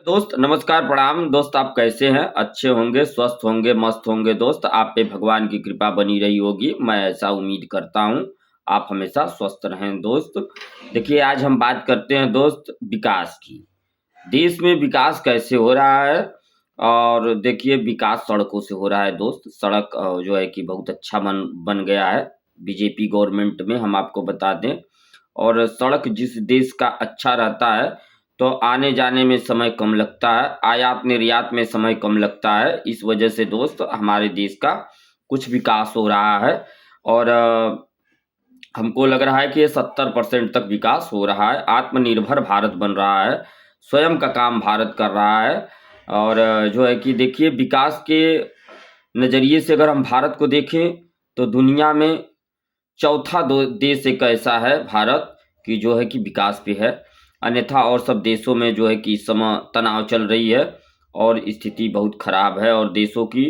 दोस्त नमस्कार प्रणाम दोस्त। आप कैसे हैं? अच्छे होंगे, स्वस्थ होंगे, मस्त होंगे दोस्त। आप पे भगवान की कृपा बनी रही होगी, मैं ऐसा उम्मीद करता हूँ। आप हमेशा स्वस्थ रहें दोस्त। देखिए, आज हम बात करते हैं दोस्त विकास की। देश में विकास कैसे हो रहा है? और देखिए, विकास सड़कों से हो रहा है दोस्त। सड़क जो है कि बहुत अच्छा बन बन गया है बीजेपी गवर्नमेंट में, हम आपको बता दें। और सड़क जिस देश का अच्छा रहता है, तो आने-जाने में समय कम लगता है, आयात-निर्यात में समय कम लगता है। इस वजह से दोस्त हमारे देश का कुछ विकास हो रहा है। और हमको लग रहा है कि ये 70% तक विकास हो रहा है। आत्मनिर्भर भारत बन रहा है, स्वयं का काम भारत कर रहा है। और जो है कि देखिए, विकास के नज़रिए से अगर हम भारत को देखें, तो दुनिया में चौथा दो देश एक ऐसा है भारत, कि जो है कि विकास पे है। अन्यथा और सब देशों में जो है कि इस समय तनाव चल रही है और स्थिति बहुत खराब है। और देशों की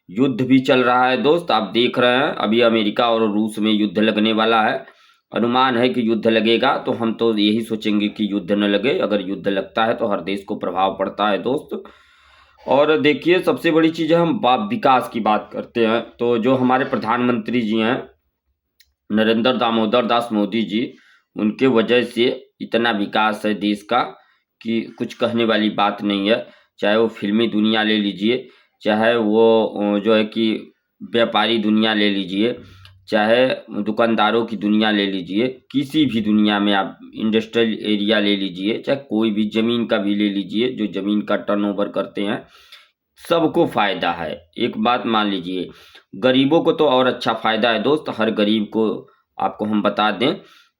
युद्ध भी चल रहा है दोस्त। आप देख रहे हैं, अभी अमेरिका और रूस में युद्ध लगने वाला है। अनुमान है कि युद्ध लगेगा, तो हम तो यही सोचेंगे कि युद्ध न लगे। अगर युद्ध लगता है तो हर देश को प्रभाव पड़ता है दोस्त। और देखिए, सबसे बड़ी चीज़ है, हम विकास की बात करते हैं तो जो हमारे प्रधानमंत्री जी हैं, नरेंद्र दामोदर दास मोदी जी, उनके वजह से इतना विकास है देश का कि कुछ कहने वाली बात नहीं है। चाहे वो फ़िल्मी दुनिया ले लीजिए, चाहे वो जो है कि व्यापारी दुनिया ले लीजिए, चाहे दुकानदारों की दुनिया ले लीजिए, किसी भी दुनिया में आप इंडस्ट्रियल एरिया ले लीजिए, चाहे कोई भी ज़मीन का भी ले लीजिए, जो ज़मीन का टर्नओवर करते हैं, सबको फ़ायदा है। एक बात मान लीजिए, गरीबों को तो और अच्छा फ़ायदा है दोस्त। हर गरीब को आपको हम बता दें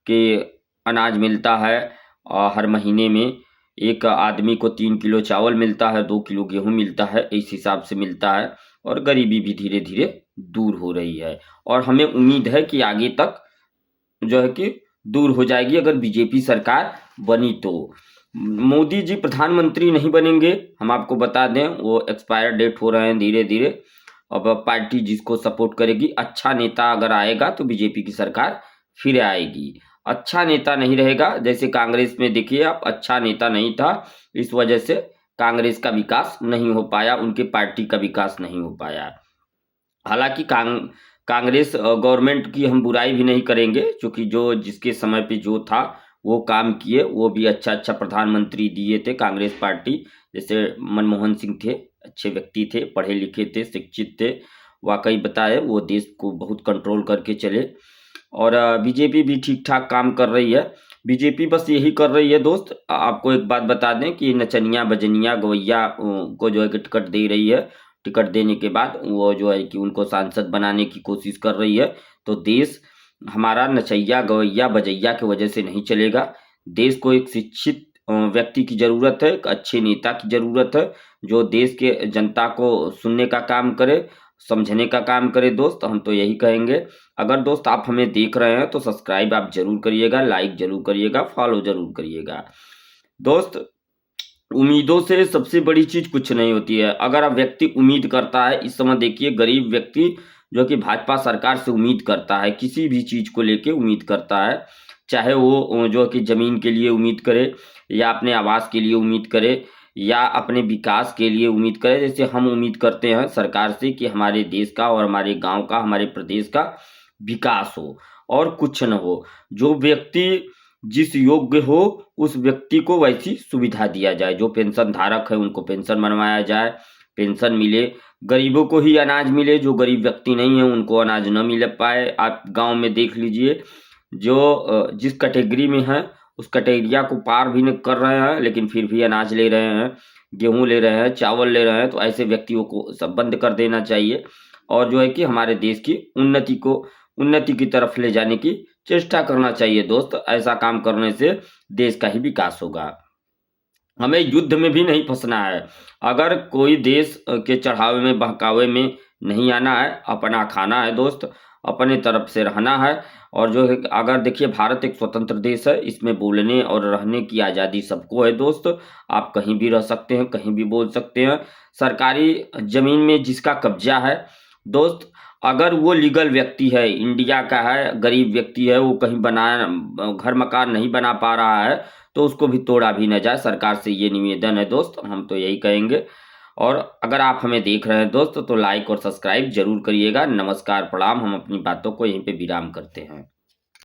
कि अनाज मिलता है, हर महीने में। एक आदमी को 3 किलो चावल मिलता है, 2 किलो गेहूँ मिलता है, इस हिसाब से मिलता है। और गरीबी भी धीरे-धीरे दूर हो रही है। और हमें उम्मीद है कि आगे तक जो है कि दूर हो जाएगी, अगर बीजेपी सरकार बनी तो। मोदी जी प्रधानमंत्री नहीं बनेंगे, हम आपको बता दें। वो एक्सपायर डेट हो रहे हैं धीरे-धीरे। अब पार्टी जिसको सपोर्ट करेगी, अच्छा नेता अगर आएगा तो बीजेपी की सरकार फिर आएगी। अच्छा नेता नहीं रहेगा, जैसे कांग्रेस में देखिए आप, अच्छा नेता नहीं था, इस वजह से कांग्रेस का विकास नहीं हो पाया, उनके पार्टी का विकास नहीं हो पाया। हालाँकि कांग्रेस गवर्नमेंट की हम बुराई भी नहीं करेंगे, चूँकि जो जिसके समय पे जो था, वो काम किए। वो भी अच्छा-अच्छा प्रधानमंत्री दिए थे कांग्रेस पार्टी। जैसे मनमोहन सिंह थे, अच्छे व्यक्ति थे, पढ़े-लिखे थे, शिक्षित थे। वाक़ई बताए, वो देश को बहुत कंट्रोल करके चले। और बीजेपी भी ठीक-ठाक काम कर रही है। बीजेपी बस यही कर रही है दोस्त, आपको एक बात बता दें कि नचनिया, बजनिया, गवैया को जो है कि टिकट दे रही है। टिकट देने के बाद वो जो है कि उनको सांसद बनाने की कोशिश कर रही है। तो देश हमारा नचइया, गवैया, बजैया की वजह से नहीं चलेगा। देश को एक शिक्षित व्यक्ति की ज़रूरत है, एक अच्छे नेता की ज़रूरत है, जो देश के जनता को सुनने का काम करे, समझने का काम करे दोस्त। हम तो यही कहेंगे। अगर दोस्त आप हमें देख रहे हैं तो सब्सक्राइब आप ज़रूर करिएगा, लाइक ज़रूर करिएगा, फॉलो ज़रूर करिएगा। दोस्त, उम्मीदों से सबसे बड़ी चीज़ कुछ नहीं होती है। अगर अब व्यक्ति उम्मीद करता है, इस समय देखिए गरीब व्यक्ति जो कि भाजपा सरकार से उम्मीद करता है, किसी भी चीज़ को लेके उम्मीद करता है, चाहे वो जो कि ज़मीन के लिए उम्मीद करे, या अपने आवास के लिए उम्मीद करे, या अपने विकास के लिए उम्मीद करे। जैसे हम उम्मीद करते हैं सरकार से कि हमारे देश का और हमारे गाँव का, हमारे प्रदेश का विकास हो और कुछ न हो। जो व्यक्ति जिस योग्य हो, उस व्यक्ति को वैसी सुविधा दिया जाए। जो पेंशन धारक है, उनको पेंशन बनवाया जाए, पेंशन मिले। गरीबों को ही अनाज मिले, जो गरीब व्यक्ति नहीं है उनको अनाज ना मिल पाए। आप गाँव में देख लीजिए, जो जिस कैटेगरी में हैं, उस कैटेगरिया को पार भी नहीं कर रहे हैं, लेकिन फिर भी अनाज ले रहे हैं, गेहूँ ले रहे हैं, चावल ले रहे हैं। तो ऐसे व्यक्तियों को सब बंद कर देना चाहिए। और जो है कि हमारे देश की उन्नति की तरफ ले जाने की चेष्टा करना चाहिए दोस्त। ऐसा काम करने से देश का ही विकास होगा। हमें युद्ध में भी नहीं फँसना है। अगर कोई देश के चढ़ावे में, बहकावे में नहीं आना है, अपना खाना है दोस्त, अपने तरफ से रहना है। और जो है, अगर देखिए भारत एक स्वतंत्र देश है, इसमें बोलने और रहने की आज़ादी सबको है दोस्त। आप कहीं भी रह सकते हैं, कहीं भी बोल सकते हैं। सरकारी ज़मीन में जिसका कब्ज़ा है, दोस्त अगर वो लीगल व्यक्ति है, इंडिया का है, गरीब व्यक्ति है, वो कहीं घर मकान नहीं बना पा रहा है, तो उसको भी तोड़ा भी ना जाए। सरकार से ये निवेदन है दोस्त, हम तो यही कहेंगे। और अगर आप हमें देख रहे हैं दोस्त, तो लाइक और सब्सक्राइब ज़रूर करिएगा। नमस्कार, प्रणाम। हम अपनी बातों को यहीं पे विराम करते हैं।